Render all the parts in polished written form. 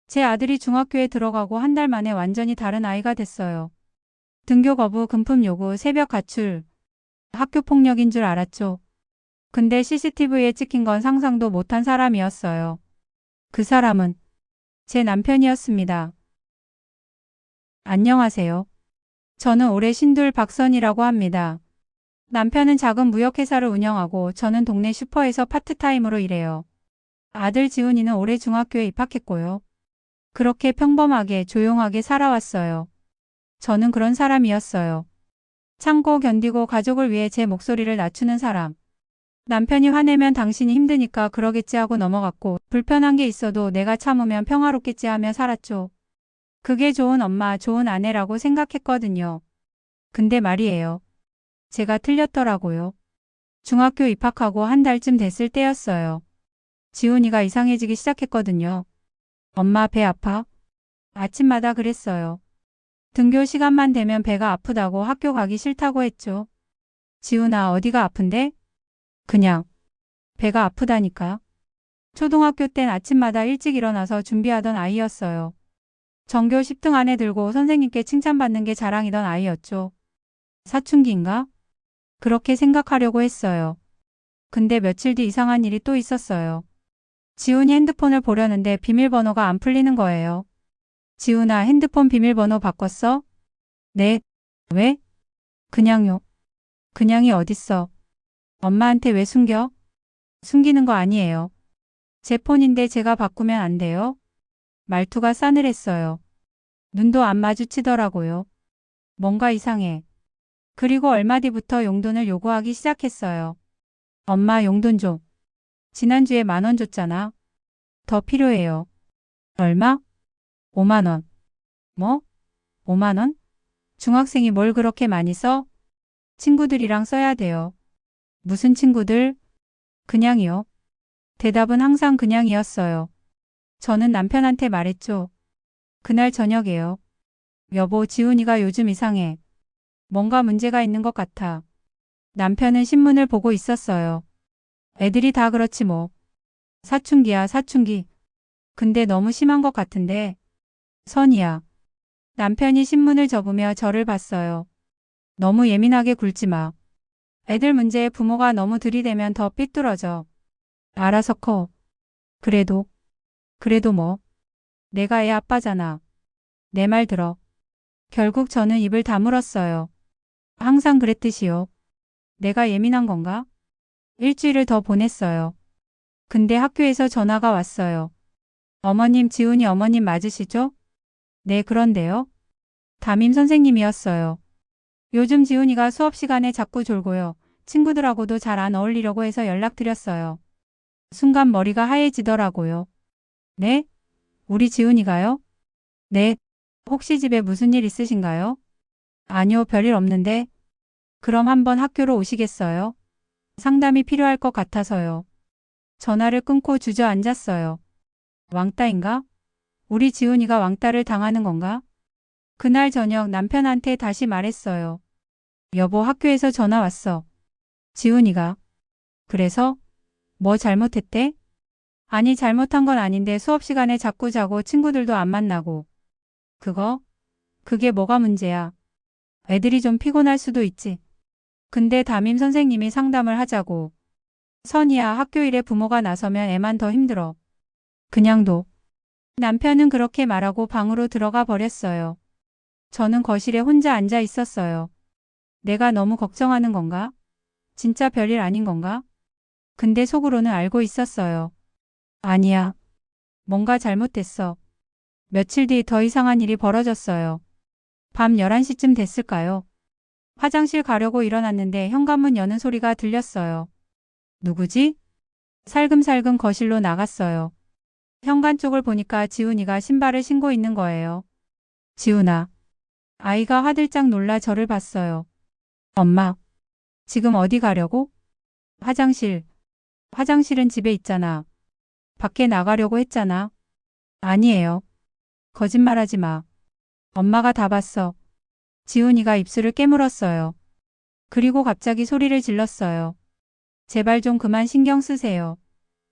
제 아들이 중학교에 들어가고 한 달 만에 완전히 다른 아이가 됐어요. 등교 거부, 금품 요구, 새벽 가출. 학교 폭력인 줄 알았죠. 근데 CCTV에 찍힌 건 상상도 못한 사람이었어요. 그 사람은 제 남편이었습니다. 안녕하세요. 저는 올해 신둘 박선이라고 합니다. 남편은 작은 무역회사를 운영하고 저는 동네 슈퍼에서 파트타임으로 일해요. 아들 지훈이는 올해 중학교에 입학했고요. 그렇게 평범하게 조용하게 살아왔어요. 저는 그런 사람이었어요. 참고 견디고 가족을 위해 제 목소리를 낮추는 사람. 남편이 화내면 당신이 힘드니까 그러겠지 하고 넘어갔고 불편한 게 있어도 내가 참으면 평화롭겠지 하며 살았죠. 그게 좋은 엄마, 좋은 아내라고 생각했거든요. 근데 말이에요. 제가 틀렸더라고요. 중학교 입학하고 한 달쯤 됐을 때였어요. 지훈이가 이상해지기 시작했거든요. 엄마 배 아파? 아침마다 그랬어요. 등교 시간만 되면 배가 아프다고 학교 가기 싫다고 했죠. 지훈아 어디가 아픈데? 그냥 배가 아프다니까. 초등학교 땐 아침마다 일찍 일어나서 준비하던 아이였어요. 전교 10등 안에 들고 선생님께 칭찬받는 게 자랑이던 아이였죠. 사춘기인가? 그렇게 생각하려고 했어요. 근데 며칠 뒤 이상한 일이 또 있었어요. 지훈이 핸드폰을 보려는데 비밀번호가 안 풀리는 거예요. 지훈아 핸드폰 비밀번호 바꿨어? 네. 왜? 그냥요. 그냥이 어딨어. 엄마한테 왜 숨겨? 숨기는 거 아니에요. 제 폰인데 제가 바꾸면 안 돼요? 말투가 싸늘했어요. 눈도 안 마주치더라고요. 뭔가 이상해. 그리고 얼마 뒤부터 용돈을 요구하기 시작했어요. 엄마 용돈 줘. 지난주에 10,000원 줬잖아. 더 필요해요. 얼마? 5만 원. 뭐? 5만 원? 중학생이 뭘 그렇게 많이 써? 친구들이랑 써야 돼요. 무슨 친구들? 그냥이요. 대답은 항상 그냥이었어요. 저는 남편한테 말했죠. 그날 저녁에요. 여보, 지훈이가 요즘 이상해. 뭔가 문제가 있는 것 같아. 남편은 신문을 보고 있었어요. 애들이 다 그렇지 뭐. 사춘기야, 사춘기. 근데 너무 심한 것 같은데. 선이야. 남편이 신문을 접으며 저를 봤어요. 너무 예민하게 굴지 마. 애들 문제에 부모가 너무 들이대면 더 삐뚤어져. 알아서 커. 그래도 뭐. 내가 애 아빠잖아. 내 말 들어. 결국 저는 입을 다물었어요. 항상 그랬듯이요. 내가 예민한 건가? 일주일을 더 보냈어요. 근데 학교에서 전화가 왔어요. 어머님, 지훈이 어머님 맞으시죠? 네, 그런데요. 담임 선생님이었어요. 요즘 지훈이가 수업 시간에 자꾸 졸고요. 친구들하고도 잘 안 어울리려고 해서 연락드렸어요. 순간 머리가 하얘지더라고요. 네? 우리 지훈이가요? 네. 혹시 집에 무슨 일 있으신가요? 아니요, 별일 없는데. 그럼 한번 학교로 오시겠어요? 상담이 필요할 것 같아서요. 전화를 끊고 주저앉았어요. 왕따인가? 우리 지훈이가 왕따를 당하는 건가? 그날 저녁 남편한테 다시 말했어요. 여보, 학교에서 전화 왔어. 지훈이가. 그래서? 뭐 잘못했대? 아니, 잘못한 건 아닌데 수업 시간에 자꾸 자고 친구들도 안 만나고. 그게 뭐가 문제야? 애들이 좀 피곤할 수도 있지. 근데 담임 선생님이 상담을 하자고. 선이야, 학교 일에 부모가 나서면 애만 더 힘들어. 그냥 둬. 남편은 그렇게 말하고 방으로 들어가 버렸어요. 저는 거실에 혼자 앉아 있었어요. 내가 너무 걱정하는 건가? 진짜 별일 아닌 건가? 근데 속으로는 알고 있었어요. 아니야. 뭔가 잘못됐어. 며칠 뒤 더 이상한 일이 벌어졌어요. 밤 11시쯤 됐을까요? 화장실 가려고 일어났는데 현관문 여는 소리가 들렸어요. 누구지? 살금살금 거실로 나갔어요. 현관 쪽을 보니까 지훈이가 신발을 신고 있는 거예요. 지훈아. 아이가 화들짝 놀라 저를 봤어요. 엄마. 지금 어디 가려고? 화장실. 화장실은 집에 있잖아. 밖에 나가려고 했잖아. 아니에요. 거짓말하지 마. 엄마가 다 봤어. 지훈이가 입술을 깨물었어요. 그리고 갑자기 소리를 질렀어요. 제발 좀 그만 신경 쓰세요.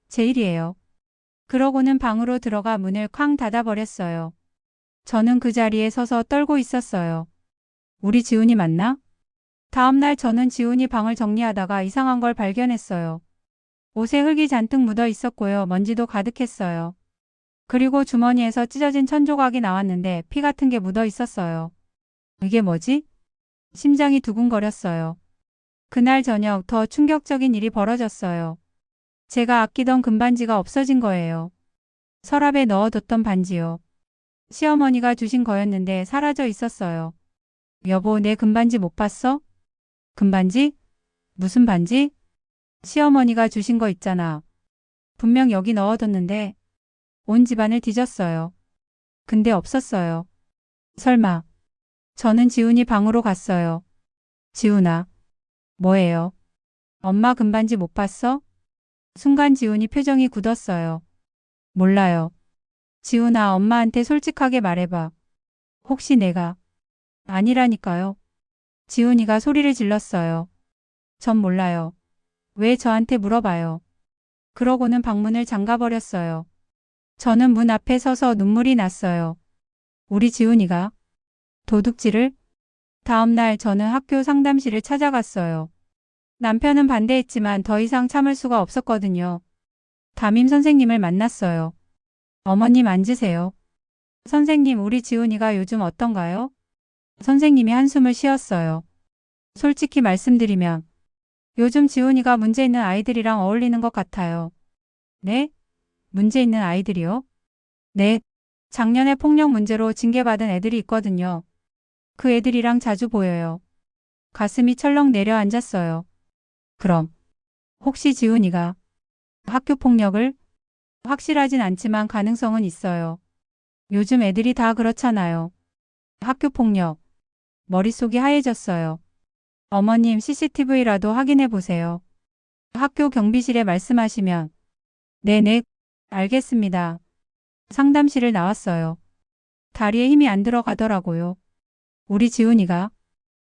제 일이에요. 그러고는 방으로 들어가 문을 쾅 닫아버렸어요. 저는 그 자리에 서서 떨고 있었어요. 우리 지훈이 맞나? 다음날 저는 지훈이 방을 정리하다가 이상한 걸 발견했어요. 옷에 흙이 잔뜩 묻어 있었고요. 먼지도 가득했어요. 그리고 주머니에서 찢어진 천조각이 나왔는데 피 같은 게 묻어 있었어요. 이게 뭐지? 심장이 두근거렸어요. 그날 저녁 더 충격적인 일이 벌어졌어요. 제가 아끼던 금반지가 없어진 거예요. 서랍에 넣어뒀던 반지요. 시어머니가 주신 거였는데 사라져 있었어요. 여보, 내 금반지 못 봤어? 금반지? 무슨 반지? 시어머니가 주신 거 있잖아. 분명 여기 넣어뒀는데 온 집안을 뒤졌어요. 근데 없었어요. 설마. 저는 지훈이 방으로 갔어요. 지훈아. 뭐예요? 엄마 금반지 못 봤어? 순간 지훈이 표정이 굳었어요. 몰라요. 지훈아, 엄마한테 솔직하게 말해봐. 혹시 내가. 아니라니까요. 지훈이가 소리를 질렀어요. 전 몰라요. 왜 저한테 물어봐요. 그러고는 방문을 잠가버렸어요. 저는 문 앞에 서서 눈물이 났어요. 우리 지훈이가 도둑질을? 다음날 저는 학교 상담실을 찾아갔어요. 남편은 반대했지만 더 이상 참을 수가 없었거든요. 담임 선생님을 만났어요. 어머님 앉으세요. 선생님, 우리 지훈이가 요즘 어떤가요? 선생님이 한숨을 쉬었어요. 솔직히 말씀드리면 요즘 지훈이가 문제 있는 아이들이랑 어울리는 것 같아요. 네? 문제 있는 아이들이요? 네. 작년에 폭력 문제로 징계받은 애들이 있거든요. 그 애들이랑 자주 보여요. 가슴이 철렁 내려앉았어요. 그럼 혹시 지훈이가 학교 폭력을? 확실하진 않지만 가능성은 있어요. 요즘 애들이 다 그렇잖아요. 학교 폭력. 머릿속이 하얘졌어요. 어머님, CCTV라도 확인해 보세요. 학교 경비실에 말씀하시면. 네네, 알겠습니다. 상담실을 나왔어요. 다리에 힘이 안 들어가더라고요. 우리 지훈이가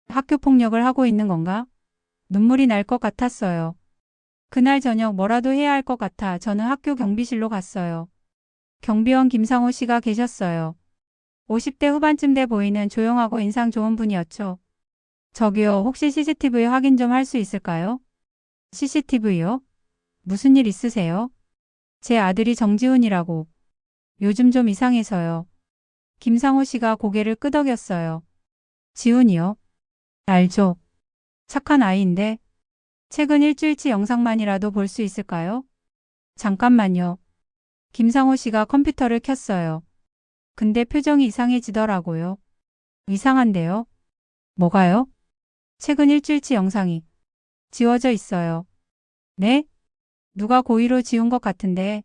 학교 폭력을 하고 있는 건가? 눈물이 날 것 같았어요. 그날 저녁 뭐라도 해야 할 것 같아 저는 학교 경비실로 갔어요. 경비원 김상호 씨가 계셨어요. 50대 후반쯤 돼 보이는 조용하고 인상 좋은 분이었죠. 저기요, 혹시 CCTV 확인 좀 할 수 있을까요? CCTV요? 무슨 일 있으세요? 제 아들이 정지훈이라고. 요즘 좀 이상해서요. 김상호 씨가 고개를 끄덕였어요. 지훈이요? 알죠. 착한 아이인데. 최근 일주일치 영상만이라도 볼 수 있을까요? 잠깐만요. 김상호 씨가 컴퓨터를 켰어요. 근데 표정이 이상해지더라고요. 이상한데요? 뭐가요? 최근 일주일치 영상이 지워져 있어요. 네? 누가 고의로 지운 것 같은데.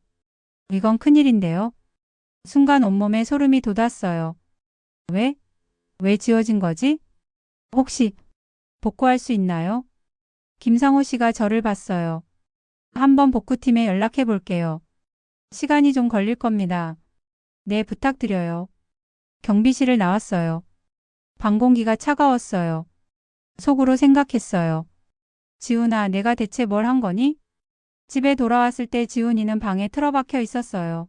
이건 큰일인데요. 순간 온몸에 소름이 돋았어요. 왜? 왜 지워진 거지? 혹시 복구할 수 있나요? 김상호 씨가 저를 봤어요. 한번 복구팀에 연락해 볼게요. 시간이 좀 걸릴 겁니다. 네, 부탁드려요. 경비실을 나왔어요. 방 공기가 차가웠어요. 속으로 생각했어요. 지훈아, 내가 대체 뭘 한 거니? 집에 돌아왔을 때 지훈이는 방에 틀어박혀 있었어요.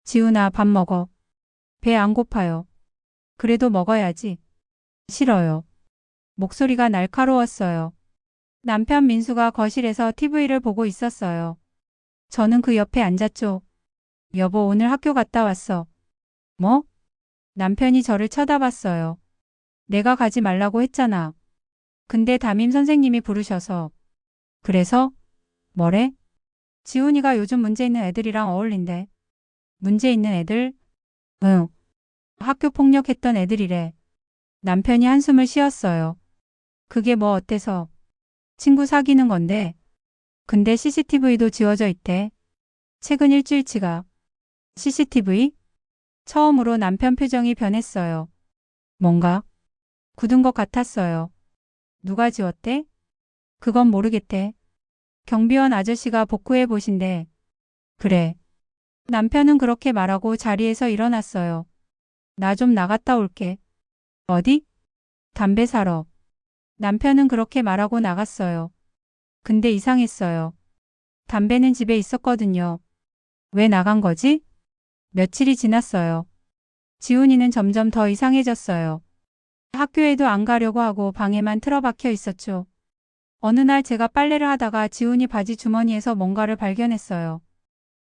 지훈아, 밥 먹어. 배 안 고파요. 그래도 먹어야지. 싫어요. 목소리가 날카로웠어요. 남편 민수가 거실에서 TV를 보고 있었어요. 저는 그 옆에 앉았죠. 여보, 오늘 학교 갔다 왔어. 뭐? 남편이 저를 쳐다봤어요. 내가 가지 말라고 했잖아. 근데 담임 선생님이 부르셔서. 그래서? 뭐래? 지훈이가 요즘 문제 있는 애들이랑 어울린대. 문제 있는 애들? 응. 학교 폭력했던 애들이래. 남편이 한숨을 쉬었어요. 그게 뭐 어때서? 친구 사귀는 건데. 근데 CCTV도 지워져 있대. 최근 일주일치가. CCTV? 처음으로 남편 표정이 변했어요. 뭔가 굳은 것 같았어요. 누가 지웠대? 그건 모르겠대. 경비원 아저씨가 복구해 보신대. 그래. 남편은 그렇게 말하고 자리에서 일어났어요. 나 좀 나갔다 올게. 어디? 담배 사러. 남편은 그렇게 말하고 나갔어요. 근데 이상했어요. 담배는 집에 있었거든요. 왜 나간 거지? 며칠이 지났어요. 지훈이는 점점 더 이상해졌어요. 학교에도 안 가려고 하고 방에만 틀어박혀 있었죠. 어느 날 제가 빨래를 하다가 지훈이 바지 주머니에서 뭔가를 발견했어요.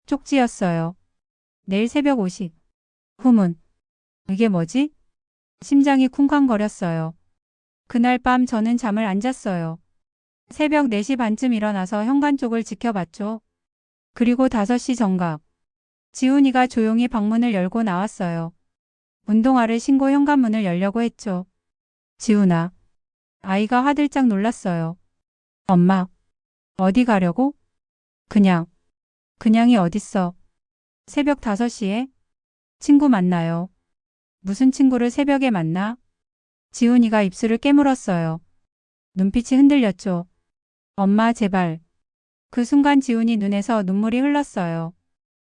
쪽지였어요. 내일 새벽 5시. 후문. 이게 뭐지? 심장이 쿵쾅거렸어요. 그날 밤 저는 잠을 안 잤어요. 새벽 4시 반쯤 일어나서 현관 쪽을 지켜봤죠. 그리고 5시 정각. 지훈이가 조용히 방문을 열고 나왔어요. 운동화를 신고 현관문을 열려고 했죠. 지훈아. 아이가 화들짝 놀랐어요. 엄마. 어디 가려고? 그냥. 그냥이 어딨어. 새벽 5시에? 친구 만나요. 무슨 친구를 새벽에 만나? 지훈이가 입술을 깨물었어요. 눈빛이 흔들렸죠. 엄마 제발. 그 순간 지훈이 눈에서 눈물이 흘렀어요.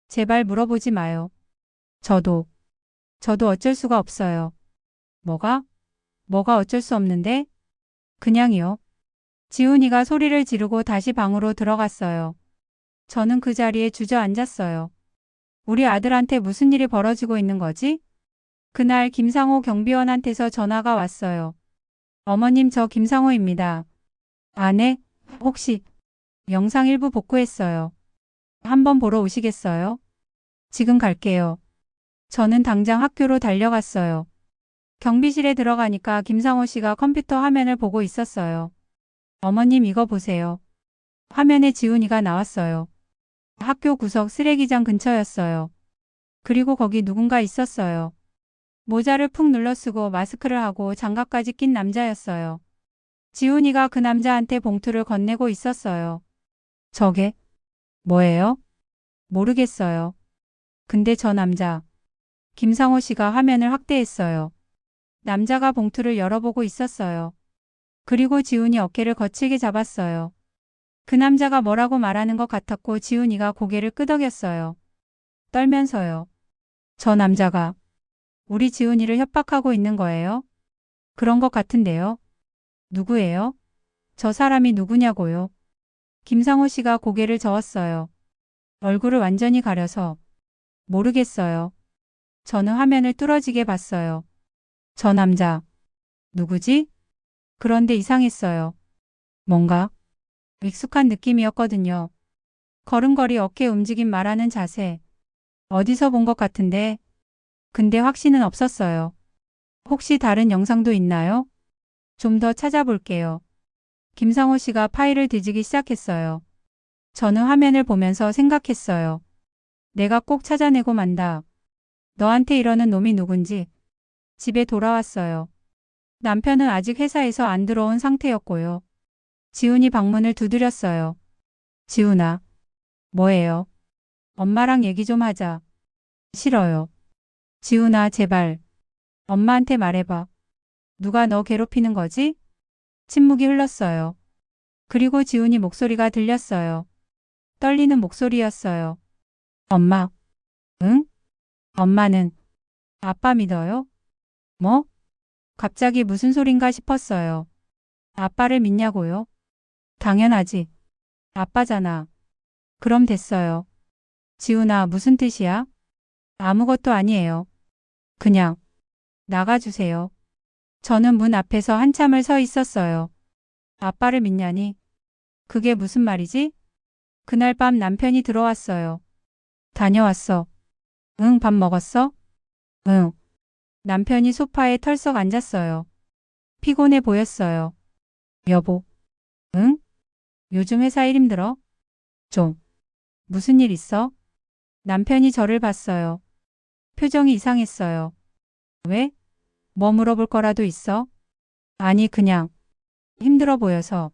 제발 물어보지 마요. 저도 어쩔 수가 없어요. 뭐가? 뭐가 어쩔 수 없는데? 그냥이요. 지훈이가 소리를 지르고 다시 방으로 들어갔어요. 저는 그 자리에 주저앉았어요. 우리 아들한테 무슨 일이 벌어지고 있는 거지? 그날 김상호 경비원한테서 전화가 왔어요. 어머님 저 김상호입니다. 아내, 혹시 영상 일부 복구했어요. 한번 보러 오시겠어요? 지금 갈게요. 저는 당장 학교로 달려갔어요. 경비실에 들어가니까 김상호 씨가 컴퓨터 화면을 보고 있었어요. 어머님 이거 보세요. 화면에 지훈이가 나왔어요. 학교 구석 쓰레기장 근처였어요. 그리고 거기 누군가 있었어요. 모자를 푹 눌러쓰고 마스크를 하고 장갑까지 낀 남자였어요. 지훈이가 그 남자한테 봉투를 건네고 있었어요. 저게 뭐예요? 모르겠어요. 근데 저 남자. 김상호 씨가 화면을 확대했어요. 남자가 봉투를 열어보고 있었어요. 그리고 지훈이 어깨를 거칠게 잡았어요. 그 남자가 뭐라고 말하는 것 같았고 지훈이가 고개를 끄덕였어요. 떨면서요. 저 남자가 우리 지훈이를 협박하고 있는 거예요? 그런 것 같은데요. 누구예요? 저 사람이 누구냐고요? 김상호 씨가 고개를 저었어요. 얼굴을 완전히 가려서 모르겠어요. 저는 화면을 뚫어지게 봤어요. 저 남자 누구지? 그런데 이상했어요. 뭔가 익숙한 느낌이었거든요. 걸음걸이 어깨 움직임 말하는 자세. 어디서 본 것 같은데. 근데 확신은 없었어요. 혹시 다른 영상도 있나요? 좀 더 찾아볼게요. 김상호 씨가 파일을 뒤지기 시작했어요. 저는 화면을 보면서 생각했어요. 내가 꼭 찾아내고 만다. 너한테 이러는 놈이 누군지. 집에 돌아왔어요. 남편은 아직 회사에서 안 들어온 상태였고요. 지훈이 방문을 두드렸어요. 지훈아. 뭐예요? 엄마랑 얘기 좀 하자. 싫어요. 지훈아, 제발. 엄마한테 말해봐. 누가 너 괴롭히는 거지? 침묵이 흘렀어요. 그리고 지훈이 목소리가 들렸어요. 떨리는 목소리였어요. 엄마. 응? 엄마는 아빠 믿어요? 뭐? 갑자기 무슨 소린가 싶었어요. 아빠를 믿냐고요? 당연하지. 아빠잖아. 그럼 됐어요. 지훈아, 무슨 뜻이야? 아무것도 아니에요. 그냥 나가주세요. 저는 문 앞에서 한참을 서 있었어요. 아빠를 믿냐니? 그게 무슨 말이지? 그날 밤 남편이 들어왔어요. 다녀왔어. 응, 밥 먹었어? 응. 남편이 소파에 털썩 앉았어요. 피곤해 보였어요. 여보. 응? 요즘 회사 일 힘들어? 좀. 무슨 일 있어? 남편이 저를 봤어요. 표정이 이상했어요. 왜? 뭐 물어볼 거라도 있어? 아니, 그냥. 힘들어 보여서.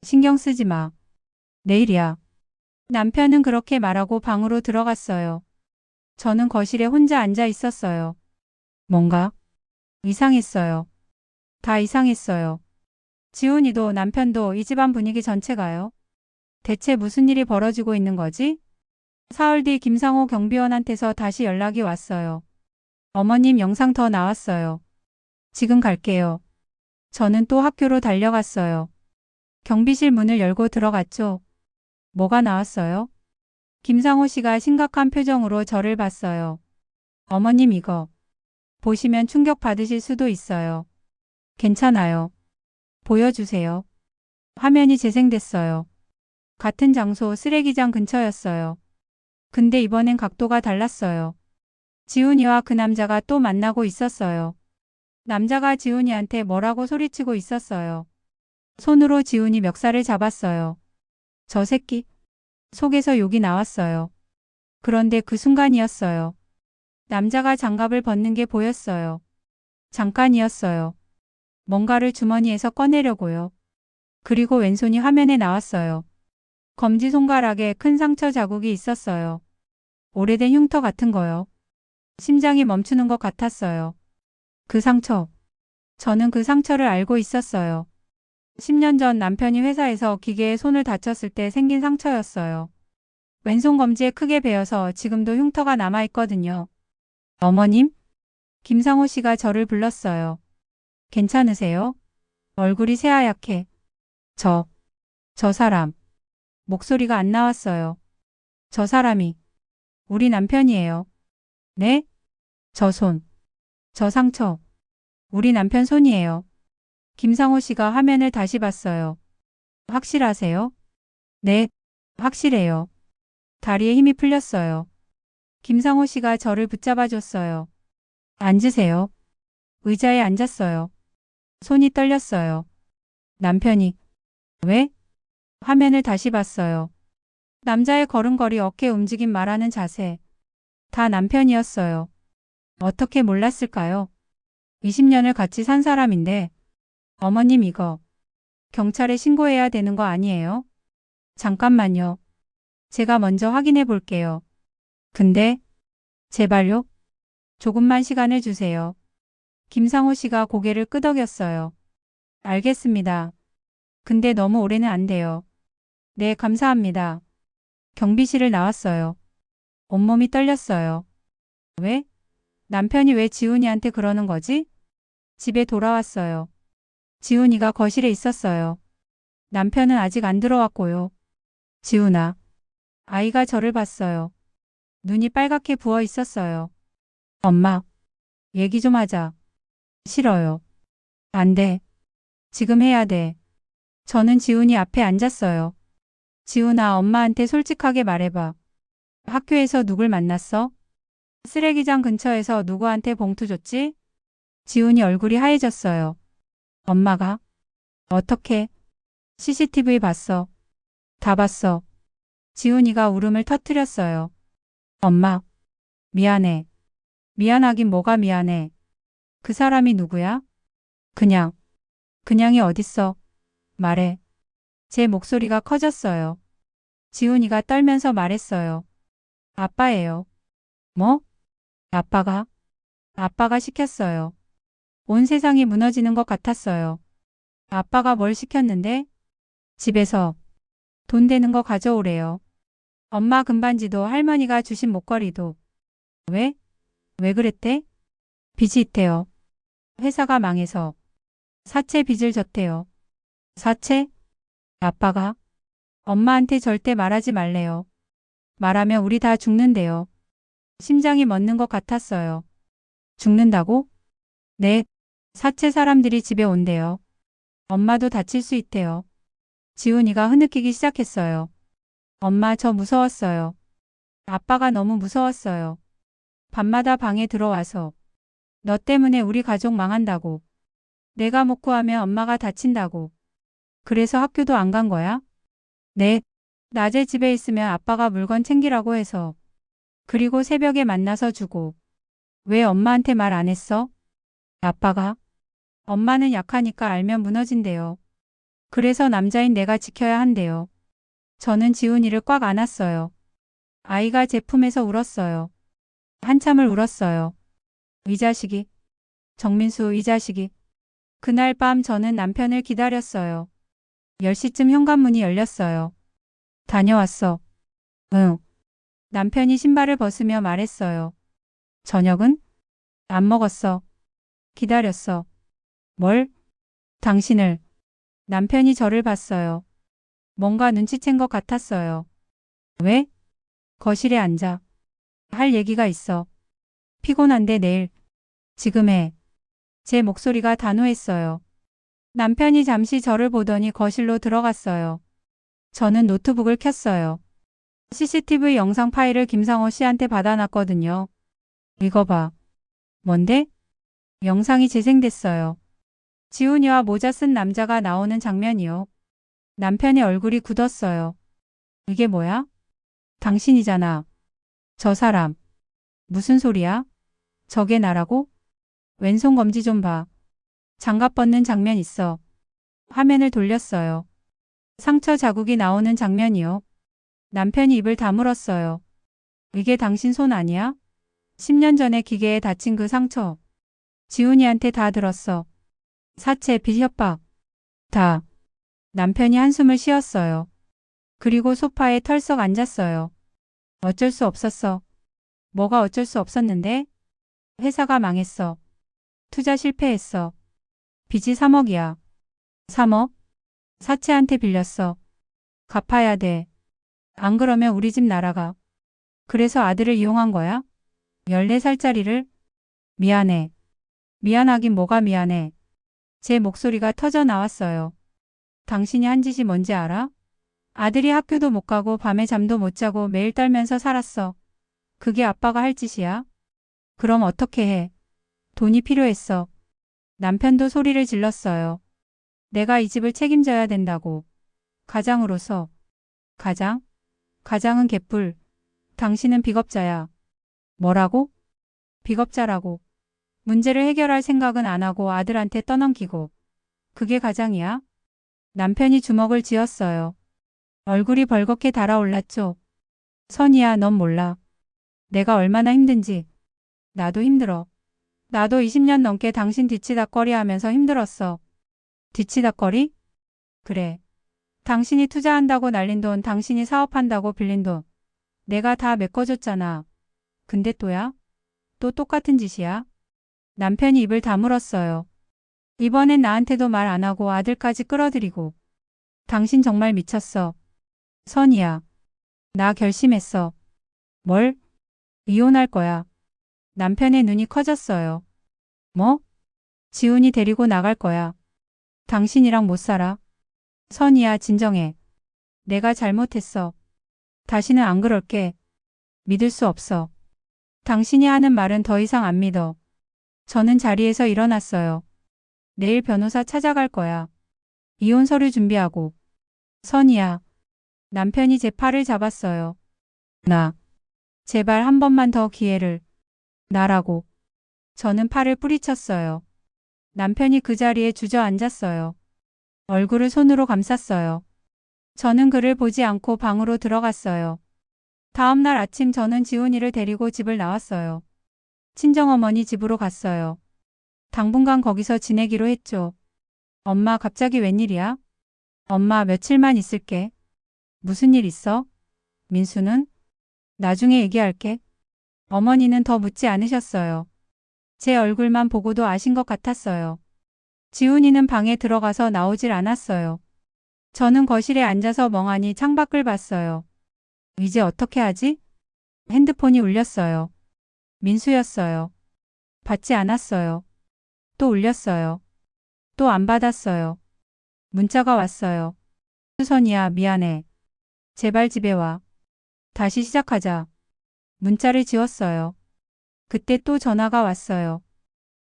신경 쓰지 마. 내일이야. 남편은 그렇게 말하고 방으로 들어갔어요. 저는 거실에 혼자 앉아 있었어요. 뭔가 이상했어요. 다 이상했어요. 지훈이도 남편도 이 집안 분위기 전체가요. 대체 무슨 일이 벌어지고 있는 거지? 사흘 뒤 김상호 경비원한테서 다시 연락이 왔어요. 어머님 영상 더 나왔어요. 지금 갈게요. 저는 또 학교로 달려갔어요. 경비실 문을 열고 들어갔죠. 뭐가 나왔어요? 김상호 씨가 심각한 표정으로 저를 봤어요. 어머님 이거 보시면 충격 받으실 수도 있어요. 괜찮아요. 보여주세요. 화면이 재생됐어요. 같은 장소 쓰레기장 근처였어요. 근데 이번엔 각도가 달랐어요. 지훈이와 그 남자가 또 만나고 있었어요. 남자가 지훈이한테 뭐라고 소리치고 있었어요. 손으로 지훈이 멱살을 잡았어요. 저 새끼. 속에서 욕이 나왔어요. 그런데 그 순간이었어요. 남자가 장갑을 벗는 게 보였어요. 잠깐이었어요. 뭔가를 주머니에서 꺼내려고요. 그리고 왼손이 화면에 나왔어요. 검지손가락에 큰 상처 자국이 있었어요. 오래된 흉터 같은 거요. 심장이 멈추는 것 같았어요. 그 상처. 저는 그 상처를 알고 있었어요. 10년 전 남편이 회사에서 기계에 손을 다쳤을 때 생긴 상처였어요. 왼손 검지에 크게 베어서 지금도 흉터가 남아있거든요. 어머님? 김상호 씨가 저를 불렀어요. 괜찮으세요? 얼굴이 새하얗게. 저 사람. 목소리가 안 나왔어요. 저 사람이 우리 남편이에요. 네? 저 손. 저 상처. 우리 남편 손이에요. 김상호 씨가 화면을 다시 봤어요. 확실하세요? 네, 확실해요. 다리에 힘이 풀렸어요. 김상호 씨가 저를 붙잡아 줬어요. 앉으세요. 의자에 앉았어요. 손이 떨렸어요. 남편이 왜? 화면을 다시 봤어요. 남자의 걸음걸이, 어깨 움직임, 말하는 자세. 다 남편이었어요. 어떻게 몰랐을까요? 20년을 같이 산 사람인데. 어머님 이거 경찰에 신고해야 되는 거 아니에요? 잠깐만요. 제가 먼저 확인해 볼게요. 근데 제발요. 조금만 시간을 주세요. 김상호 씨가 고개를 끄덕였어요. 알겠습니다. 근데 너무 오래는 안 돼요. 네, 감사합니다. 경비실을 나왔어요. 온몸이 떨렸어요. 왜? 남편이 왜 지훈이한테 그러는 거지? 집에 돌아왔어요. 지훈이가 거실에 있었어요. 남편은 아직 안 들어왔고요. 지훈아. 아이가 저를 봤어요. 눈이 빨갛게 부어 있었어요. 엄마, 얘기 좀 하자. 싫어요. 안 돼. 지금 해야 돼. 저는 지훈이 앞에 앉았어요. 지훈아, 엄마한테 솔직하게 말해봐. 학교에서 누굴 만났어? 쓰레기장 근처에서 누구한테 봉투 줬지? 지훈이 얼굴이 하얘졌어요. 엄마가? 어떻게? CCTV 봤어. 다 봤어. 지훈이가 울음을 터뜨렸어요. 엄마, 미안해. 미안하긴 뭐가 미안해. 그 사람이 누구야? 그냥이 어딨어? 말해. 제 목소리가 커졌어요. 지훈이가 떨면서 말했어요. 아빠예요. 뭐? 아빠가? 아빠가 시켰어요. 온 세상이 무너지는 것 같았어요. 아빠가 뭘 시켰는데? 집에서 돈 되는 거 가져오래요. 엄마 금반지도 할머니가 주신 목걸이도. 왜? 왜 그랬대? 빚이 있대요. 회사가 망해서 사채 빚을 졌대요. 사채? 아빠가? 엄마한테 절대 말하지 말래요. 말하면 우리 다 죽는데요. 심장이 멎는 것 같았어요. 죽는다고? 네. 사채 사람들이 집에 온대요. 엄마도 다칠 수 있대요. 지훈이가 흐느끼기 시작했어요. 엄마 저 무서웠어요. 아빠가 너무 무서웠어요. 밤마다 방에 들어와서 너 때문에 우리 가족 망한다고. 내가 못 구하면 엄마가 다친다고. 그래서 학교도 안 간 거야? 네. 낮에 집에 있으면 아빠가 물건 챙기라고 해서. 그리고 새벽에 만나서 주고. 왜 엄마한테 말 안 했어? 아빠가? 엄마는 약하니까 알면 무너진대요. 그래서 남자인 내가 지켜야 한대요. 저는 지훈이를 꽉 안았어요. 아이가 제 품에서 울었어요. 한참을 울었어요. 이 자식이. 정민수 이 자식이. 그날 밤 저는 남편을 기다렸어요. 10시쯤 현관문이 열렸어요. 다녀왔어. 응. 남편이 신발을 벗으며 말했어요. 저녁은? 안 먹었어. 기다렸어. 뭘? 당신을. 남편이 저를 봤어요. 뭔가 눈치챈 것 같았어요. 왜? 거실에 앉아. 할 얘기가 있어. 피곤한데 내일. 지금 해. 제 목소리가 단호했어요. 남편이 잠시 저를 보더니 거실로 들어갔어요. 저는 노트북을 켰어요. CCTV 영상 파일을 김상호 씨한테 받아놨거든요. 읽어봐. 뭔데? 영상이 재생됐어요. 지훈이와 모자 쓴 남자가 나오는 장면이요. 남편의 얼굴이 굳었어요. 이게 뭐야? 당신이잖아. 저 사람. 무슨 소리야? 저게 나라고? 왼손 검지 좀 봐. 장갑 벗는 장면 있어. 화면을 돌렸어요. 상처 자국이 나오는 장면이요. 남편이 입을 다물었어요. 이게 당신 손 아니야? 10년 전에 기계에 다친 그 상처. 지훈이한테 다 들었어. 사채, 빚, 협박. 다. 남편이 한숨을 쉬었어요. 그리고 소파에 털썩 앉았어요. 어쩔 수 없었어. 뭐가 어쩔 수 없었는데? 회사가 망했어. 투자 실패했어. 빚이 3억이야. 3억? 사채한테 빌렸어. 갚아야 돼. 안 그러면 우리 집 날아가. 그래서 아들을 이용한 거야? 14살짜리를? 미안해. 미안하긴 뭐가 미안해. 제 목소리가 터져 나왔어요. 당신이 한 짓이 뭔지 알아? 아들이 학교도 못 가고 밤에 잠도 못 자고 매일 떨면서 살았어. 그게 아빠가 할 짓이야? 그럼 어떻게 해? 돈이 필요했어. 남편도 소리를 질렀어요. 내가 이 집을 책임져야 된다고. 가장으로서. 가장? 가장은 개뿔. 당신은 비겁자야. 뭐라고? 비겁자라고. 문제를 해결할 생각은 안 하고 아들한테 떠넘기고. 그게 가장이야? 남편이 주먹을 쥐었어요. 얼굴이 벌겋게 달아올랐죠. 선이야, 넌 몰라. 내가 얼마나 힘든지. 나도 힘들어. 나도 20년 넘게 당신 뒤치다꺼리 하면서 힘들었어. 뒤치다꺼리? 그래. 당신이 투자한다고 날린 돈, 당신이 사업한다고 빌린 돈. 내가 다 메꿔줬잖아. 근데 또야? 또 똑같은 짓이야? 남편이 입을 다물었어요. 이번엔 나한테도 말 안 하고 아들까지 끌어들이고. 당신 정말 미쳤어. 선이야. 나 결심했어. 뭘? 이혼할 거야. 남편의 눈이 커졌어요. 뭐? 지훈이 데리고 나갈 거야. 당신이랑 못 살아. 선이야, 진정해. 내가 잘못했어. 다시는 안 그럴게. 믿을 수 없어. 당신이 하는 말은 더 이상 안 믿어. 저는 자리에서 일어났어요. 내일 변호사 찾아갈 거야. 이혼 서류 준비하고. 선이야. 남편이 제 팔을 잡았어요. 나. 제발 한 번만 더 기회를. 나라고. 저는 팔을 뿌리쳤어요. 남편이 그 자리에 주저앉았어요. 얼굴을 손으로 감쌌어요. 저는 그를 보지 않고 방으로 들어갔어요. 다음 날 아침 저는 지훈이를 데리고 집을 나왔어요. 친정어머니 집으로 갔어요. 당분간 거기서 지내기로 했죠. 엄마 갑자기 웬일이야? 엄마 며칠만 있을게. 무슨 일 있어? 민수는? 나중에 얘기할게. 어머니는 더 묻지 않으셨어요. 제 얼굴만 보고도 아신 것 같았어요. 지훈이는 방에 들어가서 나오질 않았어요. 저는 거실에 앉아서 멍하니 창밖을 봤어요. 이제 어떻게 하지? 핸드폰이 울렸어요. 민수였어요. 받지 않았어요. 또 울렸어요. 또 안 받았어요. 문자가 왔어요. 수선이야, 미안해. 제발 집에 와. 다시 시작하자. 문자를 지웠어요. 그때 또 전화가 왔어요.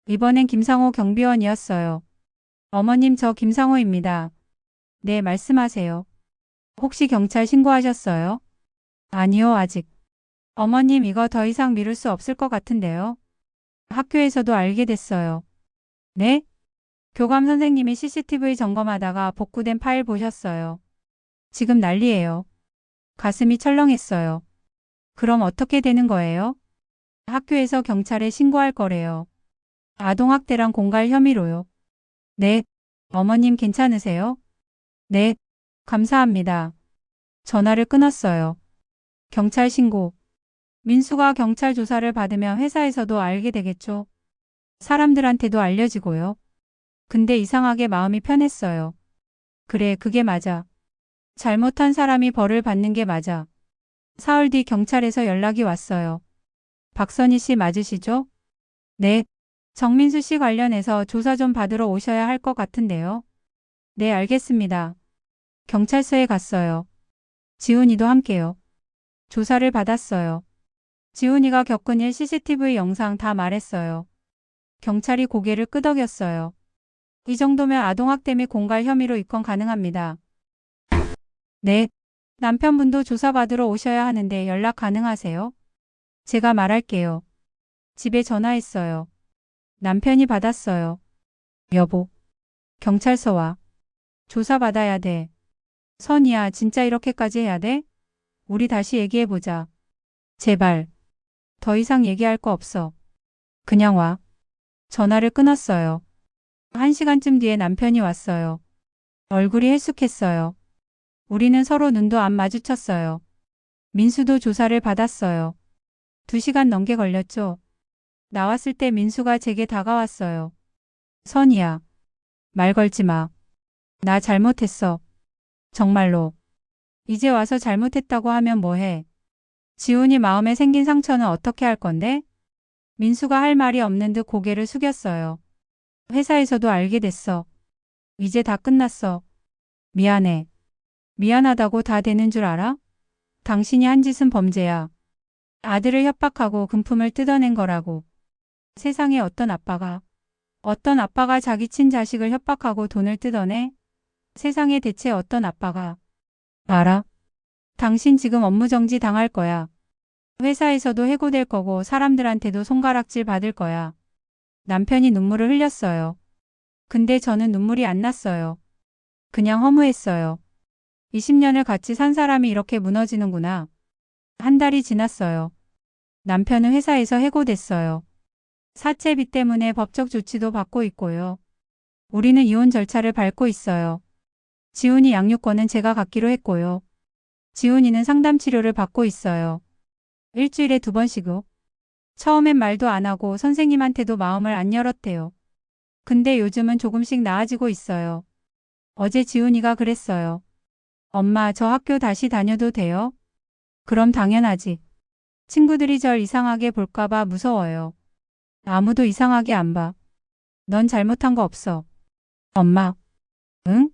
이번엔 김상호 경비원이었어요. 어머님, 저 김상호입니다. 네, 말씀하세요. 혹시 경찰 신고하셨어요? 아니요, 아직. 어머님, 이거 더 이상 미룰 수 없을 것 같은데요. 학교에서도 알게 됐어요. 네? 교감 선생님이 CCTV 점검하다가 복구된 파일 보셨어요. 지금 난리예요. 가슴이 철렁했어요. 그럼 어떻게 되는 거예요? 학교에서 경찰에 신고할 거래요. 아동학대랑 공갈 혐의로요. 네. 어머님 괜찮으세요? 네. 감사합니다. 전화를 끊었어요. 경찰 신고. 민수가 경찰 조사를 받으면 회사에서도 알게 되겠죠. 사람들한테도 알려지고요. 근데 이상하게 마음이 편했어요. 그래, 그게 맞아. 잘못한 사람이 벌을 받는 게 맞아. 사흘 뒤 경찰에서 연락이 왔어요. 박선희 씨 맞으시죠? 네. 정민수 씨 관련해서 조사 좀 받으러 오셔야 할 것 같은데요. 네, 알겠습니다. 경찰서에 갔어요. 지훈이도 함께요. 조사를 받았어요. 지훈이가 겪은 일 CCTV 영상 다 말했어요. 경찰이 고개를 끄덕였어요. 이 정도면 아동학대 및 공갈 혐의로 입건 가능합니다. 네. 남편분도 조사받으러 오셔야 하는데 연락 가능하세요? 제가 말할게요. 집에 전화했어요. 남편이 받았어요. 여보. 경찰서 와. 조사받아야 돼. 선이야, 진짜 이렇게까지 해야 돼? 우리 다시 얘기해보자. 제발. 더 이상 얘기할 거 없어. 그냥 와. 전화를 끊었어요. 1시간쯤 뒤에 남편이 왔어요. 얼굴이 헬쑥했어요. 우리는 서로 눈도 안 마주쳤어요. 민수도 조사를 받았어요. 2시간 넘게 걸렸죠. 나왔을 때 민수가 제게 다가왔어요. 선이야. 말 걸지 마. 나 잘못했어. 정말로. 이제 와서 잘못했다고 하면 뭐해? 지훈이 마음에 생긴 상처는 어떻게 할 건데? 민수가 할 말이 없는 듯 고개를 숙였어요. 회사에서도 알게 됐어. 이제 다 끝났어. 미안해. 미안하다고 다 되는 줄 알아? 당신이 한 짓은 범죄야. 아들을 협박하고 금품을 뜯어낸 거라고. 세상에 어떤 아빠가 자기 친자식을 협박하고 돈을 뜯어내? 세상에 대체 어떤 아빠가. 알아? 당신 지금 업무정지 당할 거야. 회사에서도 해고될 거고 사람들한테도 손가락질 받을 거야. 남편이 눈물을 흘렸어요. 근데 저는 눈물이 안 났어요. 그냥 허무했어요. 20년을 같이 산 사람이 이렇게 무너지는구나. 한 달이 지났어요. 남편은 회사에서 해고됐어요. 사채비 때문에 법적 조치도 받고 있고요. 우리는 이혼 절차를 밟고 있어요. 지훈이 양육권은 제가 갖기로 했고요. 지훈이는 상담 치료를 받고 있어요. 일주일에 2번씩요. 처음엔 말도 안 하고 선생님한테도 마음을 안 열었대요. 근데 요즘은 조금씩 나아지고 있어요. 어제 지훈이가 그랬어요. 엄마, 저 학교 다시 다녀도 돼요? 그럼 당연하지. 친구들이 절 이상하게 볼까봐 무서워요. 아무도 이상하게 안 봐. 넌 잘못한 거 없어. 엄마. 응?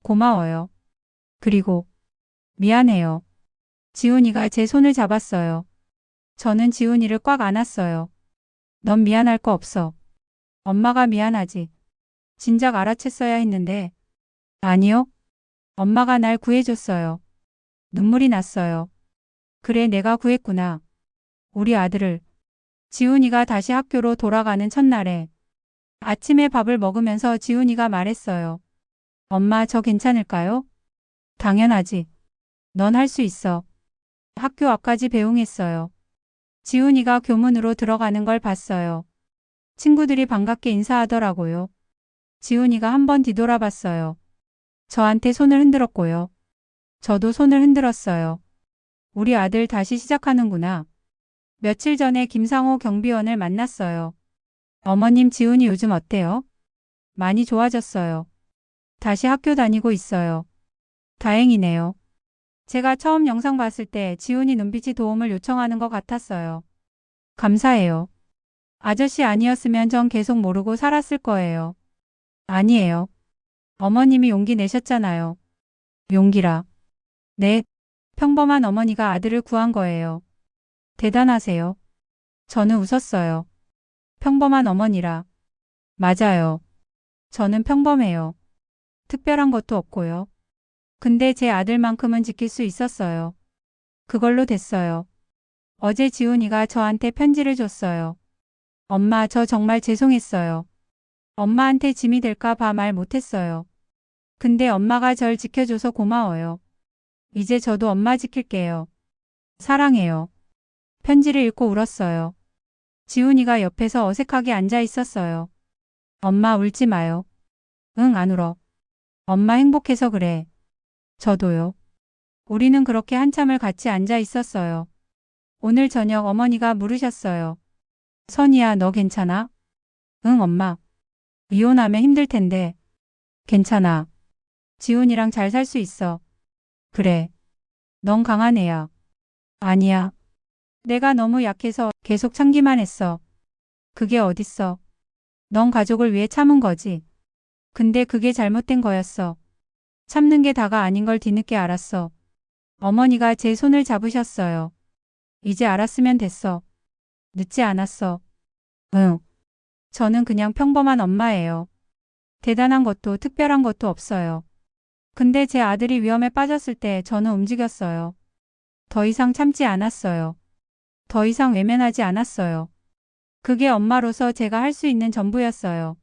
고마워요. 그리고 미안해요. 지훈이가 제 손을 잡았어요. 저는 지훈이를 꽉 안았어요. 넌 미안할 거 없어. 엄마가 미안하지. 진작 알아챘어야 했는데. 아니요. 엄마가 날 구해줬어요. 눈물이 났어요. 그래, 내가 구했구나. 우리 아들을. 지훈이가 다시 학교로 돌아가는 첫날에 아침에 밥을 먹으면서 지훈이가 말했어요. 엄마, 저 괜찮을까요? 당연하지. 넌 할 수 있어. 학교 앞까지 배웅했어요. 지훈이가 교문으로 들어가는 걸 봤어요. 친구들이 반갑게 인사하더라고요. 지훈이가 한번 뒤돌아봤어요. 저한테 손을 흔들었고요. 저도 손을 흔들었어요. 우리 아들 다시 시작하는구나. 며칠 전에 김상호 경비원을 만났어요. 어머님, 지훈이 요즘 어때요? 많이 좋아졌어요. 다시 학교 다니고 있어요. 다행이네요. 제가 처음 영상 봤을 때 지훈이 눈빛이 도움을 요청하는 것 같았어요. 감사해요. 아저씨 아니었으면 전 계속 모르고 살았을 거예요. 아니에요. 어머님이 용기 내셨잖아요. 용기라. 네. 평범한 어머니가 아들을 구한 거예요. 대단하세요. 저는 웃었어요. 평범한 어머니라. 맞아요. 저는 평범해요. 특별한 것도 없고요. 근데 제 아들만큼은 지킬 수 있었어요. 그걸로 됐어요. 어제 지훈이가 저한테 편지를 줬어요. 엄마, 저 정말 죄송했어요. 엄마한테 짐이 될까 봐 말 못했어요. 근데 엄마가 절 지켜줘서 고마워요. 이제 저도 엄마 지킬게요. 사랑해요. 편지를 읽고 울었어요. 지훈이가 옆에서 어색하게 앉아 있었어요. 엄마, 울지 마요. 응, 안 울어. 엄마 행복해서 그래. 저도요. 우리는 그렇게 한참을 같이 앉아 있었어요. 오늘 저녁 어머니가 물으셨어요. 선이야, 너 괜찮아? 응, 엄마. 이혼하면 힘들 텐데. 괜찮아. 지훈이랑 잘 살 수 있어. 그래. 넌 강한 애야. 아니야. 내가 너무 약해서 계속 참기만 했어. 그게 어딨어. 넌 가족을 위해 참은 거지. 근데 그게 잘못된 거였어. 참는 게 다가 아닌 걸 뒤늦게 알았어. 어머니가 제 손을 잡으셨어요. 이제 알았으면 됐어. 늦지 않았어. 응. 저는 그냥 평범한 엄마예요. 대단한 것도 특별한 것도 없어요. 근데 제 아들이 위험에 빠졌을 때 저는 움직였어요. 더 이상 참지 않았어요. 더 이상 외면하지 않았어요. 그게 엄마로서 제가 할 수 있는 전부였어요.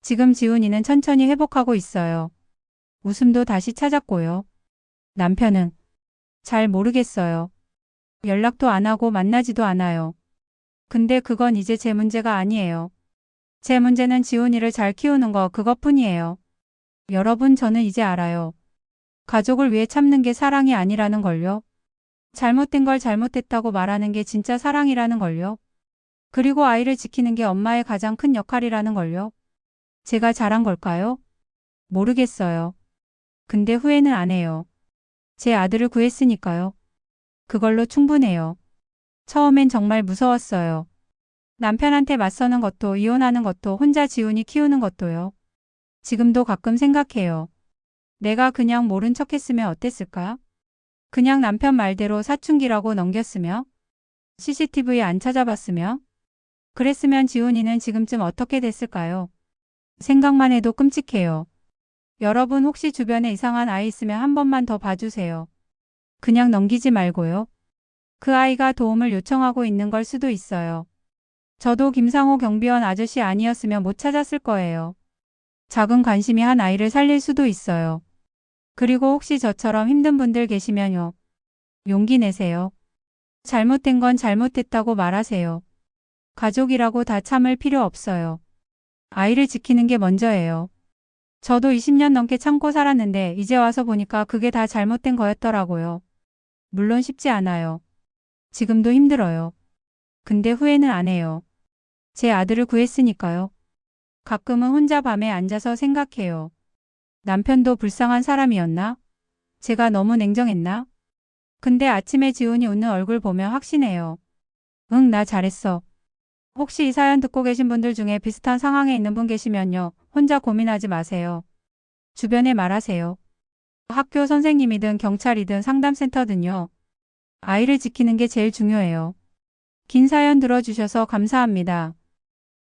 지금 지훈이는 천천히 회복하고 있어요. 웃음도 다시 찾았고요. 남편은 잘 모르겠어요. 연락도 안 하고 만나지도 않아요. 근데 그건 이제 제 문제가 아니에요. 제 문제는 지훈이를 잘 키우는 거 그것뿐이에요. 여러분, 저는 이제 알아요. 가족을 위해 참는 게 사랑이 아니라는 걸요. 잘못된 걸 잘못됐다고 말하는 게 진짜 사랑이라는 걸요. 그리고 아이를 지키는 게 엄마의 가장 큰 역할이라는 걸요. 제가 잘한 걸까요? 모르겠어요. 근데 후회는 안 해요. 제 아들을 구했으니까요. 그걸로 충분해요. 처음엔 정말 무서웠어요. 남편한테 맞서는 것도 이혼하는 것도 혼자 지훈이 키우는 것도요. 지금도 가끔 생각해요. 내가 그냥 모른 척 했으면 어땠을까? 그냥 남편 말대로 사춘기라고 넘겼으며? CCTV에 안 찾아봤으며? 그랬으면 지훈이는 지금쯤 어떻게 됐을까요? 생각만 해도 끔찍해요. 여러분, 혹시 주변에 이상한 아이 있으면 한 번만 더 봐주세요. 그냥 넘기지 말고요. 그 아이가 도움을 요청하고 있는 걸 수도 있어요. 저도 김상호 경비원 아저씨 아니었으면 못 찾았을 거예요. 작은 관심이 한 아이를 살릴 수도 있어요. 그리고 혹시 저처럼 힘든 분들 계시면요. 용기 내세요. 잘못된 건 잘못됐다고 말하세요. 가족이라고 다 참을 필요 없어요. 아이를 지키는 게 먼저예요. 저도 20년 넘게 참고 살았는데 이제 와서 보니까 그게 다 잘못된 거였더라고요. 물론 쉽지 않아요. 지금도 힘들어요. 근데 후회는 안 해요. 제 아들을 구했으니까요. 가끔은 혼자 밤에 앉아서 생각해요. 남편도 불쌍한 사람이었나? 제가 너무 냉정했나? 근데 아침에 지훈이 웃는 얼굴 보면 확신해요. 응, 나 잘했어. 혹시 이 사연 듣고 계신 분들 중에 비슷한 상황에 있는 분 계시면요. 혼자 고민하지 마세요. 주변에 말하세요. 학교 선생님이든 경찰이든 상담센터든요. 아이를 지키는 게 제일 중요해요. 긴 사연 들어주셔서 감사합니다.